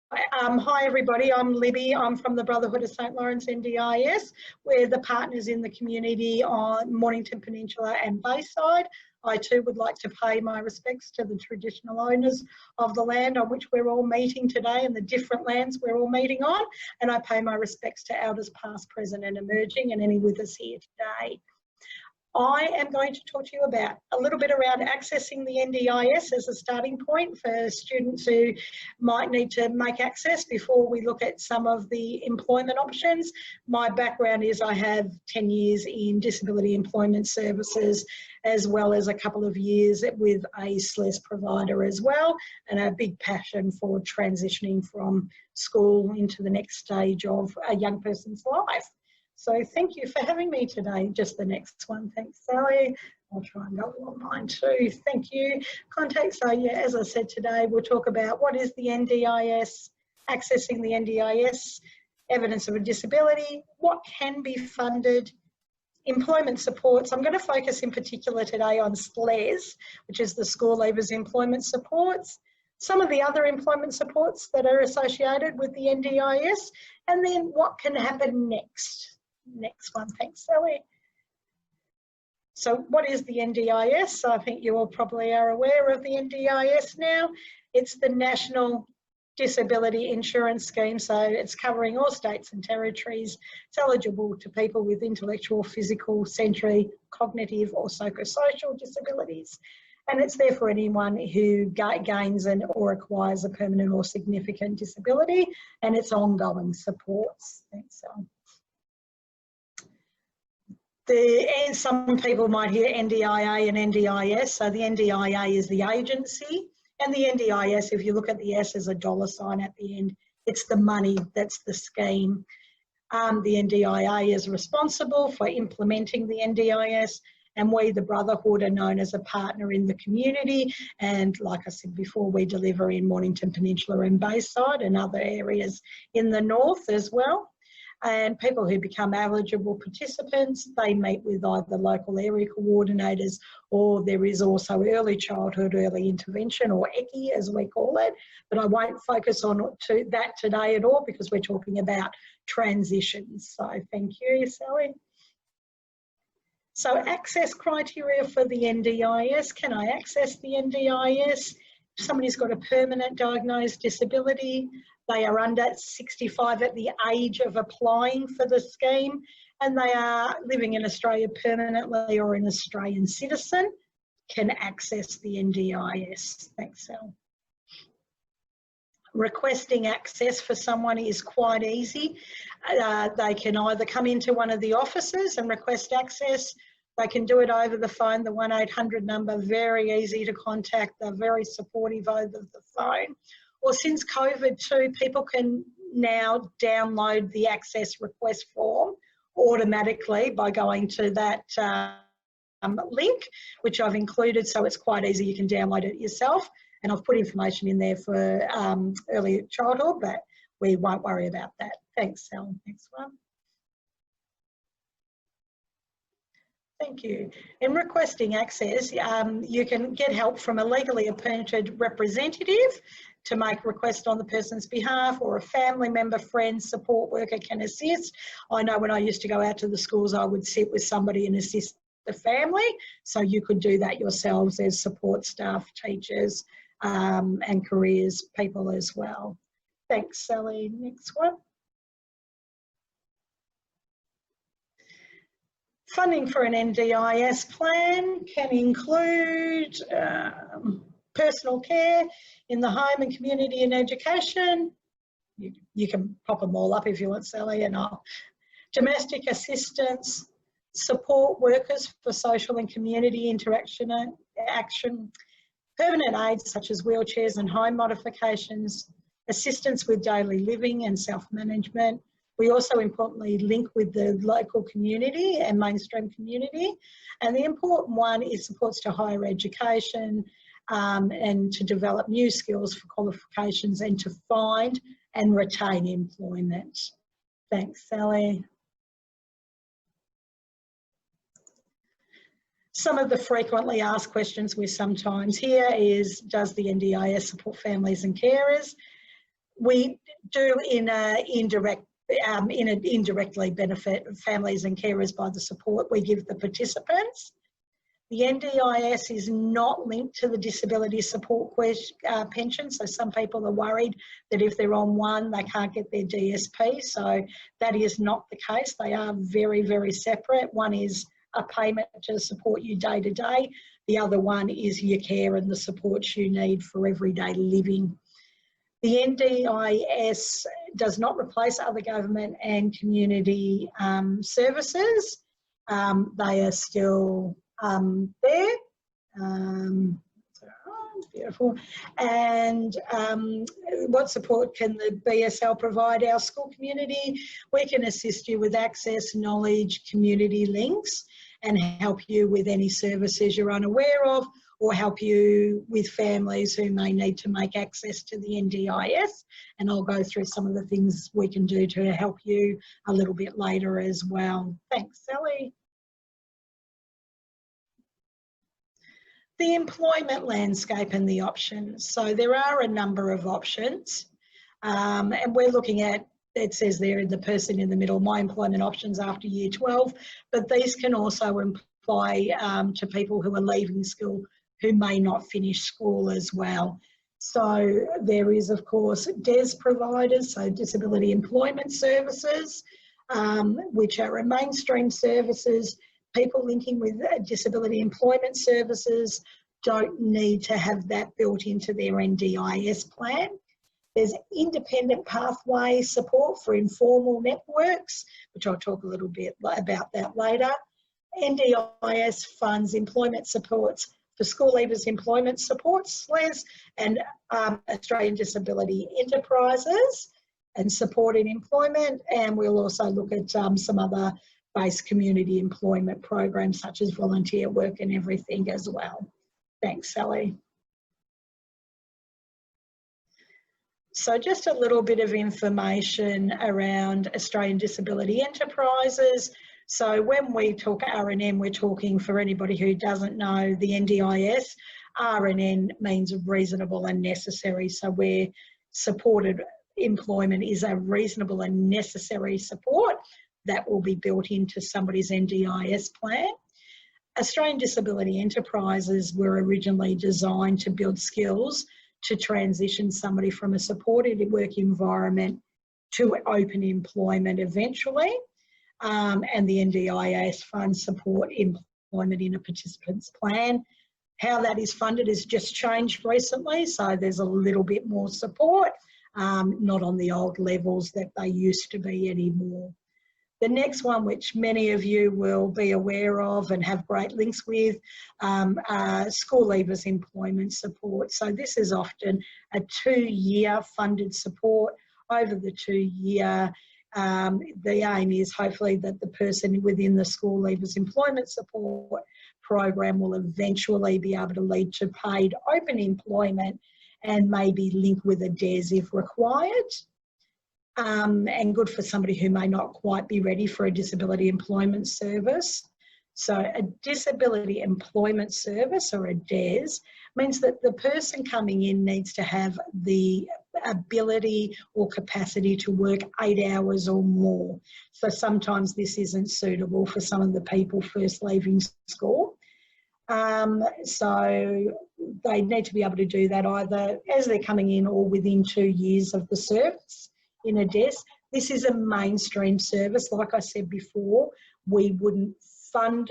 Hi everybody, I'm Libby. I'm from the Brotherhood of St Laurence NDIS. We're the partners in the community on Mornington Peninsula and Bayside. I too would like to pay my respects to the traditional owners of the land on which we're all meeting today and the different lands we're all meeting on. And I pay my respects to elders past, present and emerging and any with us here today. I am going to talk to you about a little bit around accessing the NDIS as a starting point for students who might need to make access before we look at some of the employment options. My background is I have 10 years in disability employment services, as well as a couple of years with a SLES provider as well, and a big passion for transitioning from school into the next stage of a young person's life. So thank you for having me today. Just the next one. Thanks, Sally. I'll try and go along mine too. Thank you. Contact. So yeah, as I said today, we'll talk about what is the NDIS, accessing the NDIS, evidence of a disability, what can be funded, employment supports. I'm going to focus in particular today on SLES, which is the School Leavers Employment Supports, some of the other employment supports that are associated with the NDIS, and then what can happen next. Next one, thanks, Sally. So what is the NDIS? I think you all probably are aware of the NDIS now. It's the National Disability Insurance Scheme, so it's covering all states and territories. It's eligible to people with intellectual, physical, sensory, cognitive or psychosocial disabilities. And it's there for anyone who gains or acquires a permanent or significant disability, and it's ongoing supports. Thanks, Sally. And some people might hear NDIA and NDIS. So the NDIA is the agency, and the NDIS, if you look at the S, as a $ at the end. It's the money, that's the scheme. The NDIA is responsible for implementing the NDIS, and we, the Brotherhood, are known as a partner in the community. And like I said before, we deliver in Mornington Peninsula and Bayside and other areas in the north as well. And people who become eligible participants, they meet with either local area coordinators, or there is also early childhood, early intervention, or ECI as we call it. But I won't focus on that today at all because we're talking about transitions. So thank you, Sally. So access criteria for the NDIS. Can I access the NDIS? If somebody's got a permanent diagnosed disability, they are under 65 at the age of applying for the scheme, and they are living in Australia permanently or an Australian citizen, can access the NDIS. Thanks, Sal. Requesting access for someone is quite easy. They can either come into one of the offices and request access. They can do it over the phone, the 1-800 number, very easy to contact. They're very supportive over the phone. Or since COVID too, people can now download the access request form automatically by going to that link, which I've included, so it's quite easy. You can download it yourself. And I've put information in there for early childhood, but we won't worry about that. Thanks, Sal. Next one. Thank you. In requesting access, you can get help from a legally appointed representative to make request on the person's behalf, or a family member, friend, support worker can assist. I know when I used to go out to the schools, I would sit with somebody and assist the family. So you could do that yourselves as support staff, teachers, and careers people as well. Thanks, Sally. Next one. Funding for an NDIS plan can include personal care in the home and community and education. You can pop them all up if you want, Sally, and I'll. Domestic assistance, support workers for social and community interaction action, permanent aids such as wheelchairs and home modifications, assistance with daily living and self-management. We also importantly link with the local community and mainstream community. And the important one is supports to higher education and to develop new skills for qualifications and to find and retain employment. Thanks, Sally. Some of the frequently asked questions we sometimes hear is, does the NDIS support families and carers? We do indirectly benefit families and carers by the support we give the participants. The NDIS is not linked to the disability support pension, so some people are worried that if they're on one, they can't get their DSP, so that is not the case. They are very, very separate. One is a payment to support you day to day. The other one is your care and the support you need for everyday living. The NDIS does not replace other government and community services. They are still there. Beautiful. And what support can the BSL provide our school community? We can assist you with access, knowledge, community links, and help you with any services you're unaware of, or help you with families who may need to make access to the NDIS. And I'll go through some of the things we can do to help you a little bit later as well. Thanks, Sally. The employment landscape and the options. So there are a number of options, and we're looking at, it says there in the person in the middle, my employment options after year 12, but these can also apply to people who are leaving school who may not finish school as well. So there is, of course, DES providers, so disability employment services, which are a mainstream services. People linking with disability employment services don't need to have that built into their NDIS plan. There's independent pathway support for informal networks, which I'll talk a little bit about that later. NDIS funds employment supports for school leavers employment support, SLES, and Australian Disability Enterprises and support in employment. And we'll also look at some other base community employment programs such as volunteer work and everything as well. Thanks, Sally. So just a little bit of information around Australian Disability Enterprises. So when we talk R&N, we're talking, for anybody who doesn't know the NDIS, R&N means reasonable and necessary. So where supported employment is a reasonable and necessary support, that will be built into somebody's NDIS plan. Australian Disability Enterprises were originally designed to build skills to transition somebody from a supported work environment to open employment eventually. And the NDIS funds support employment in a participant's plan. How that is funded has just changed recently, so there's a little bit more support, not on the old levels that they used to be anymore. The next one, which many of you will be aware of and have great links with, school leavers employment support. So this is often a 2-year funded support. Over the 2-year, the aim is hopefully that the person within the school leavers employment support program will eventually be able to lead to paid open employment and maybe link with a DES if required. And good for somebody who may not quite be ready for a disability employment service. So a disability employment service, or a DES, means that the person coming in needs to have the ability or capacity to work 8 hours or more. So sometimes this isn't suitable for some of the people first leaving school. So they need to be able to do that either as they're coming in or within 2 years of the service in a DES. This is a mainstream service. Like I said before, we wouldn't fund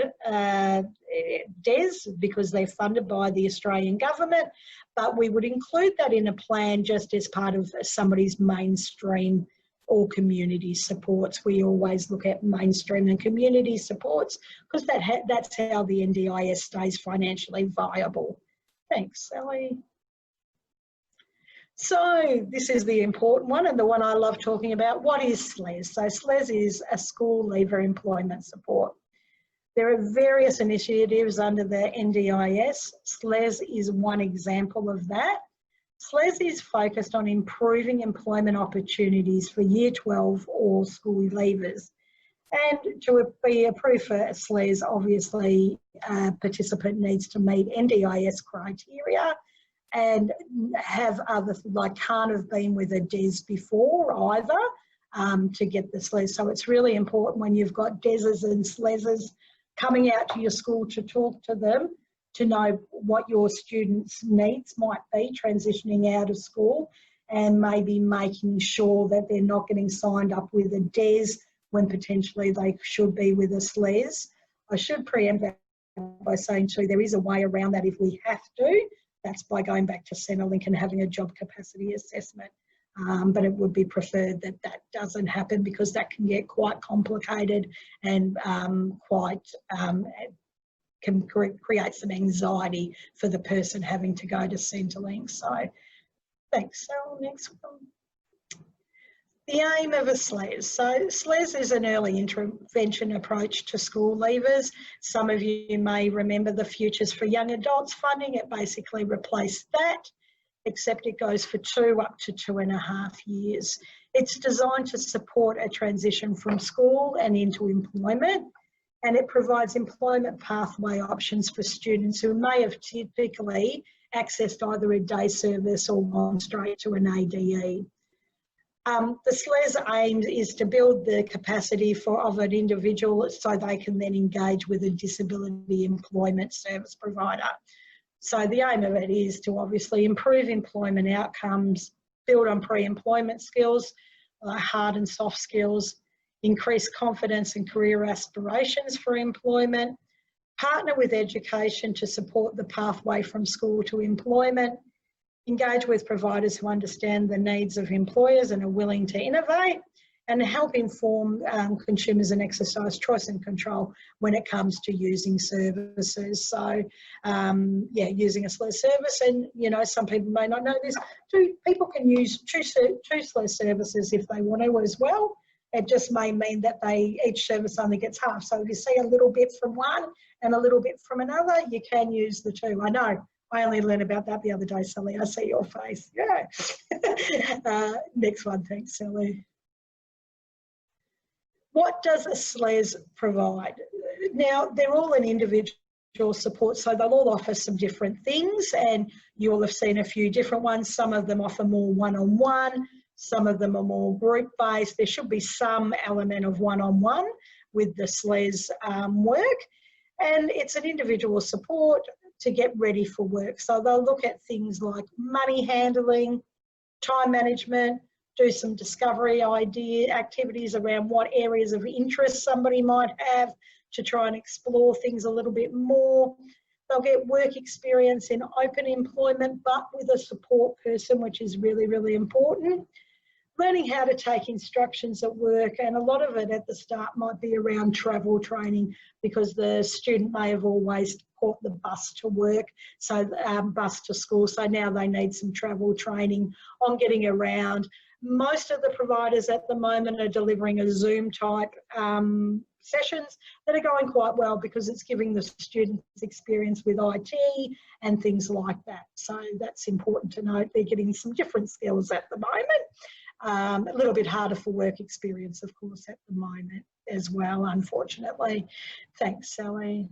DES because they're funded by the Australian government, but we would include that in a plan just as part of somebody's mainstream or community supports. We always look at mainstream and community supports because that's how the NDIS stays financially viable. Thanks, Sally. So this is the important one and the one I love talking about. What is SLES? So SLES is a school leaver employment support. There are various initiatives under the NDIS. SLES is one example of that. SLES is focused on improving employment opportunities for Year 12 or school leavers. And to be approved for SLES, obviously a participant needs to meet NDIS criteria and have others, like can't have been with a DES before either, to get the SLES. So it's really important when you've got DESs and SLESs coming out to your school to talk to them, to know what your students' needs might be transitioning out of school, and maybe making sure that they're not getting signed up with a DES when potentially they should be with a SLES. I should preempt that by saying too, there is a way around that if we have to. That's by going back to Centrelink and having a job capacity assessment. But it would be preferred that that doesn't happen, because that can get quite complicated and can create some anxiety for the person having to go to Centrelink. So thanks. So next one. The aim of a SLES. So SLES is an early intervention approach to school leavers. Some of you may remember the Futures for Young Adults funding. It basically replaced that, except it goes for 2 up to 2.5 years. It's designed to support a transition from school and into employment, and it provides employment pathway options for students who may have typically accessed either a day service or gone straight to an ADE. The SLES aim is to build the capacity of an individual so they can then engage with a disability employment service provider. So the aim of it is to obviously improve employment outcomes, build on pre-employment skills, hard and soft skills, increase confidence and career aspirations for employment, partner with education to support the pathway from school to employment, engage with providers who understand the needs of employers and are willing to innovate, and help inform consumers and exercise choice and control when it comes to using services. So, yeah, using a SLES service, and you know, some people may not know this, people can use two SLES services if they want to as well. It just may mean that each service only gets half. So if you see a little bit from one and a little bit from another, you can use the two. I know. I only learned about that the other day, Sally. I see your face. Yeah. Next one, thanks, Sally. What does a SLES provide? Now, they're all an individual support, so they'll all offer some different things, and you'll have seen a few different ones. Some of them offer more one-on-one, some of them are more group-based. There should be some element of one-on-one with the SLES work, and it's an individual support to get ready for work. So they'll look at things like money handling, time management, do some discovery activities around what areas of interest somebody might have to try and explore things a little bit more. They'll get work experience in open employment, but with a support person, which is really, really important. Learning how to take instructions at work, and a lot of it at the start might be around travel training, because the student may have always caught the bus to work, so bus to school, so now they need some travel training on getting around. Most of the providers at the moment are delivering a Zoom type sessions that are going quite well, because it's giving the students experience with IT and things like that. So that's important to note. They're getting some different skills at the moment. A little bit harder for work experience, of course, at the moment as well, unfortunately. Thanks, Sally.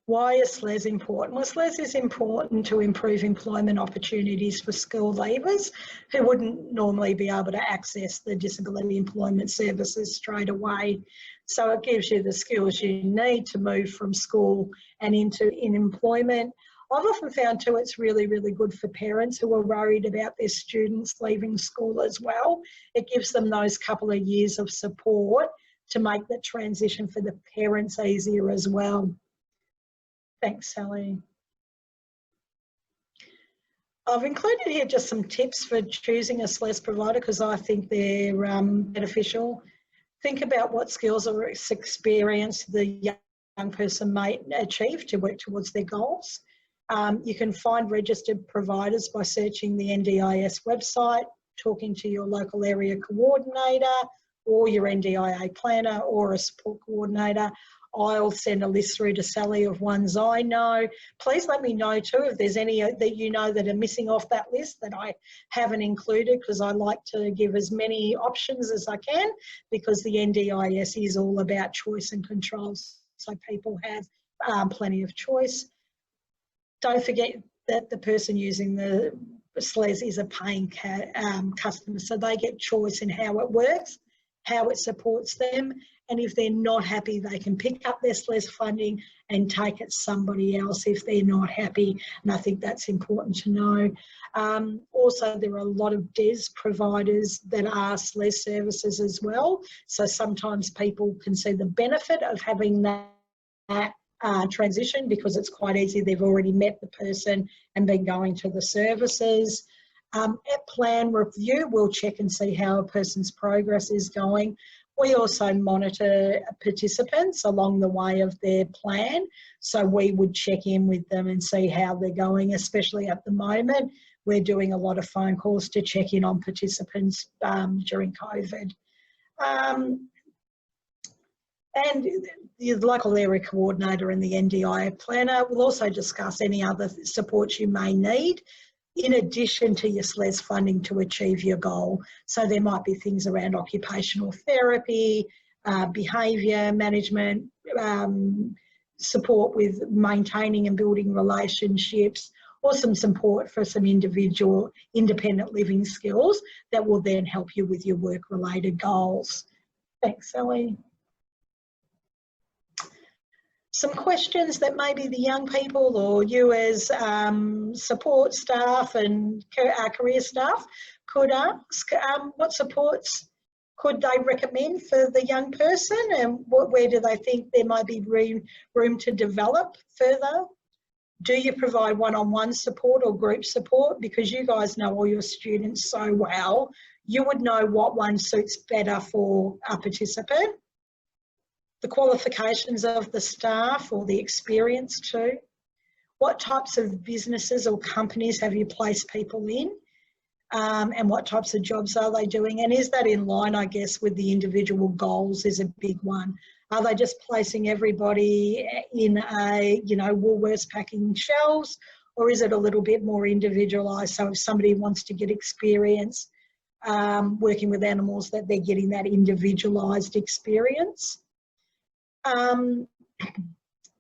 Why is SLES important? Well, SLES is important to improve employment opportunities for school leavers who wouldn't normally be able to access the disability employment services straight away. So it gives you the skills you need to move from school and into employment. I've often found too it's really, really good for parents who are worried about their students leaving school as well. It gives them those couple of years of support to make the transition for the parents easier as well. Thanks, Sally. I've included here just some tips for choosing a SLES provider, because I think they're beneficial. Think about what skills or experience the young person may achieve to work towards their goals. You can find registered providers by searching the NDIS website, talking to your local area coordinator or your NDIA planner or a support coordinator. I'll send a list through to Sally of ones I know. Please let me know too if there's any that you know that are missing off that list that I haven't included, because I like to give as many options as I can, because the NDIS is all about choice and controls, so people have plenty of choice. Don't forget that the person using the SLES is a paying customer, so they get choice in how it works, how it supports them, and if they're not happy, they can pick up their SLES funding and take it somebody else if they're not happy, and I think that's important to know. Also, there are a lot of DES providers that are SLES services as well, so sometimes people can see the benefit of having that transition because it's quite easy. They've already met the person and been going to the services. At plan review, we'll check and see how a person's progress is going. We also monitor participants along the way of their plan, so we would check in with them and see how they're going, especially at the moment. We're doing a lot of phone calls to check in on participants during COVID. And the local area coordinator and the NDIS planner will also discuss any other supports you may need in addition to your SLES funding to achieve your goal. So there might be things around occupational therapy, behaviour management, support with maintaining and building relationships, or some support for some individual independent living skills that will then help you with your work-related goals. Thanks, Sally. Some questions that maybe the young people or you as support staff and career staff could ask. What supports could they recommend for the young person, and where do they think there might be room to develop further? Do you provide one-on-one support or group support? Because you guys know all your students so well, you would know what one suits better for a participant. The qualifications of the staff or the experience too. What types of businesses or companies have you placed people in? And what types of jobs are they doing? And is that in line, I guess, with the individual goals is a big one. Are they just placing everybody in a, Woolworths packing shelves, or is it a little bit more individualised? So if somebody wants to get experience working with animals, that they're getting that individualised experience.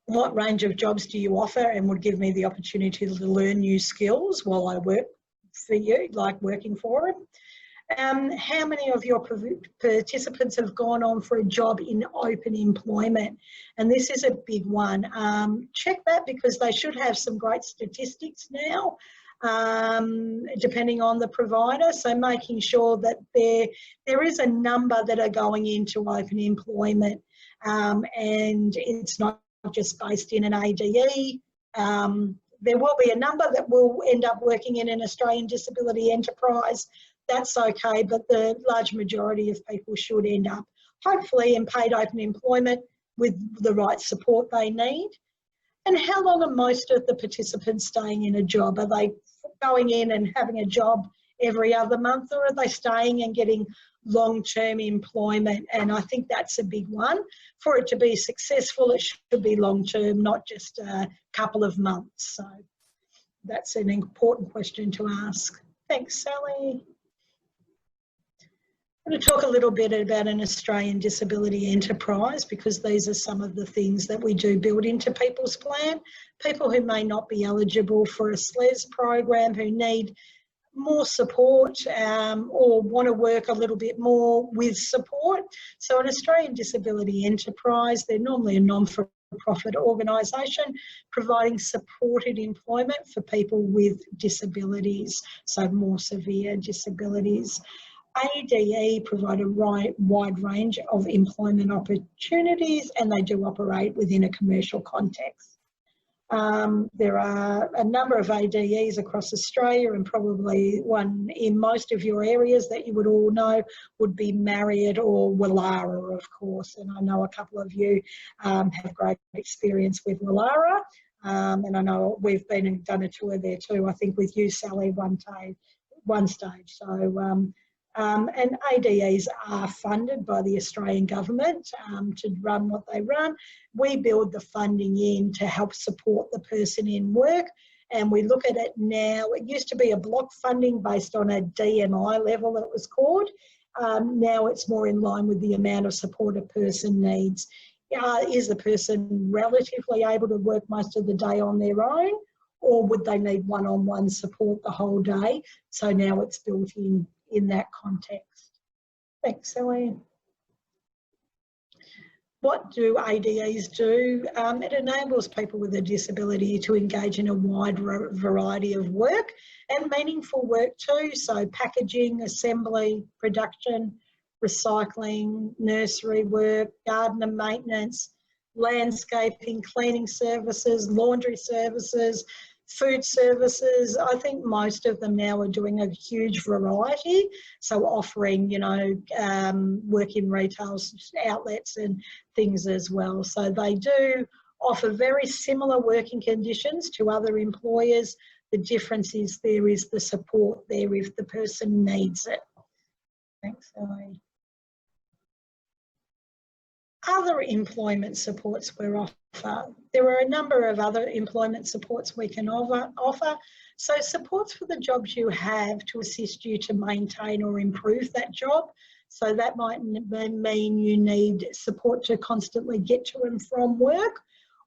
What range of jobs do you offer and would give me the opportunity to learn new skills while I work for you, like working for it? How many of your participants have gone on for a job in open employment? And this is a big one. Check that, because they should have some great statistics now, depending on the provider. So making sure that there is a number that are going into open employment. And it's not just based in an ADE. There will be a number that will end up working in an Australian disability enterprise. That's okay, but the large majority of people should end up hopefully in paid open employment with the right support they need. And how long are most of the participants staying in a job? Are they going in and having a job every other month, or are they staying and getting long-term employment? And I think that's a big one. For it to be successful, it should be long-term, not just a couple of months. So that's an important question to ask. Thanks, Sally. I'm going to talk a little bit about an Australian disability enterprise, because these are some of the things that we do build into people's plan. People who may not be eligible for a SLES program, who need more support or want to work a little bit more with support. So an Australian disability enterprise, they're normally a non-for-profit organisation providing supported employment for people with disabilities, so more severe disabilities. ADE provide a wide range of employment opportunities, and they do operate within a commercial context. There are a number of ADEs across Australia, and probably one in most of your areas that you would all know would be Marriott or Wallara, of course. And I know a couple of you have great experience with Wallara, and I know we've been and done a tour there too, I think with you, Sally, one stage. So, and ADEs are funded by the Australian government to run what they run. We build the funding in to help support the person in work, and we look at it now. It used to be a block funding based on a DMI level, it was called. Now it's more in line with the amount of support a person needs. Is the person relatively able to work most of the day on their own, or would they need one-on-one support the whole day? So now it's built in that context. Thanks, Elaine. What do ADEs do? It enables people with a disability to engage in a wide variety of work and meaningful work too. So packaging, assembly, production, recycling, nursery work, garden and maintenance, landscaping, cleaning services, laundry services, food services. I think most of them now are doing a huge variety. So offering, you know, work in retail outlets and things as well. So they do offer very similar working conditions to other employers. The difference is there is the support there if the person needs it. Thanks, Ellie. Other employment supports we offer. There are a number of other employment supports we can offer. So supports for the jobs you have to assist you to maintain or improve that job. So that might mean you need support to constantly get to and from work,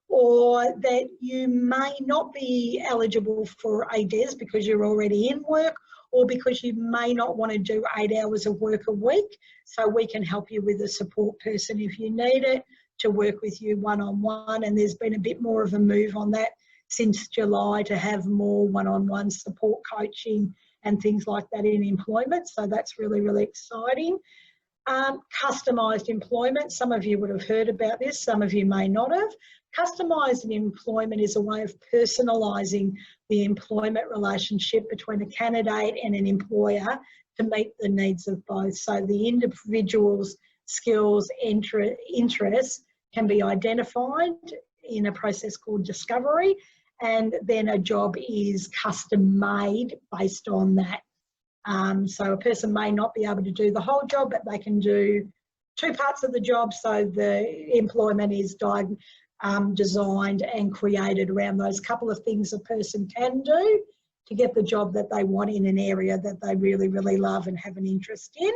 or that you may not be eligible for ADES because you're already in work, or because you may not want to do 8 hours of work a week. So we can help you with a support person if you need it, to work with you one-on-one. And there's been a bit more of a move on that since July to have more one-on-one support coaching and things like that in employment. So that's really, really exciting. Customised employment. Some of you would have heard about this, some of you may not have. Customised employment is a way of personalising the employment relationship between a candidate and an employer to meet the needs of both. So the individual's skills, interests can be identified in a process called discovery, and then a job is custom made based on that. So a person may not be able to do the whole job, but they can do 2 parts of the job. So the employment is designed and created around those couple of things a person can do to get the job that they want in an area that they really, really love and have an interest in.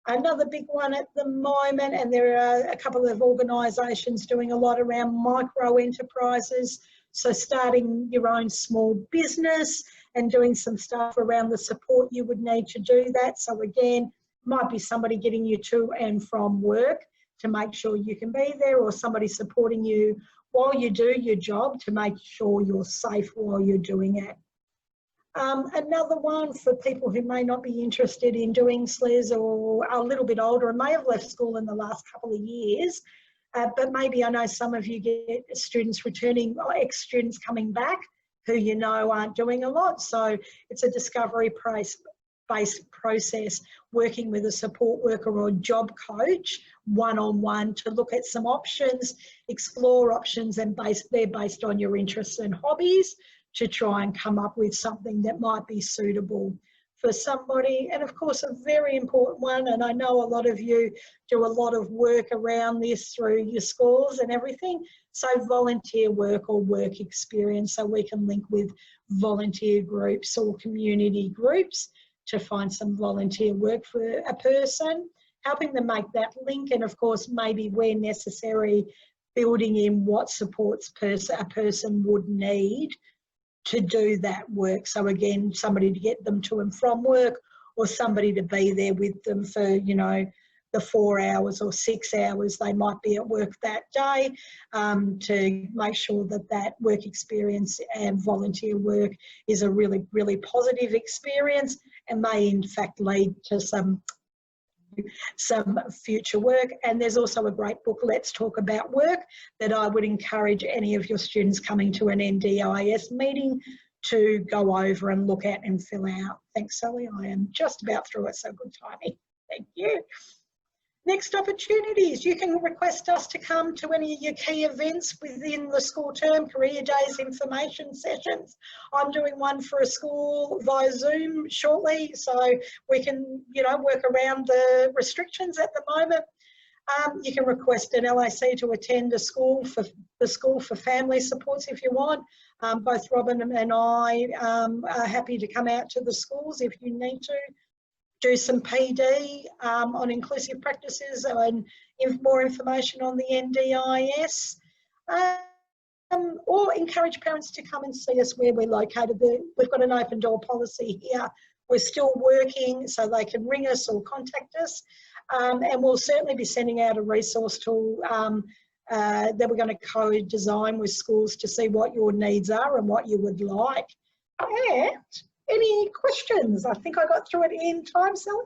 Another big one at the moment, and there are a couple of organisations doing a lot around micro enterprises. So starting your own small business and doing some stuff around the support you would need to do that. So again, might be somebody getting you to and from work to make sure you can be there, or somebody supporting you while you do your job to make sure you're safe while you're doing it. Another one for people who may not be interested in doing SLES or are a little bit older and may have left school in the last couple of years, but maybe I know some of you get students returning or ex-students coming back who you know aren't doing a lot. So it's a discovery-based process, working with a support worker or job coach one-on-one to look at some options, explore options, and they're based on your interests and hobbies to try and come up with something that might be suitable for somebody. And of course, a very important one, and I know a lot of you do a lot of work around this through your schools and everything, so volunteer work or work experience. So we can link with volunteer groups or community groups to find some volunteer work for a person, helping them make that link, and of course, maybe where necessary, building in what supports a person would need to do that work. So again, somebody to get them to and from work, or somebody to be there with them for, you know, the 4 hours or 6 hours they might be at work that day, to make sure that that work experience and volunteer work is a really, really positive experience and may in fact lead to some future work. And there's also a great book, Let's Talk About Work, that I would encourage any of your students coming to an NDIS meeting to go over and look at and fill out. Thanks, Sally. I am just about through it, so good timing. Thank you. Next, opportunities. You can request us to come to any of your key events within the school term, career days, information sessions. I'm doing one for a school via Zoom shortly, so we can, you know, work around the restrictions at the moment. You can request an LAC to attend a school for the School for Family Supports if you want. Both Robin and I are happy to come out to the schools if you need to. Do some PD on inclusive practices and more information on the NDIS. or encourage parents to come and see us where we're located. We've got an open door policy here. We're still working, so they can ring us or contact us. And we'll certainly be sending out a resource tool that we're going to co-design with schools to see what your needs are and what you would like. And any questions? I think I got through it in time, Sally.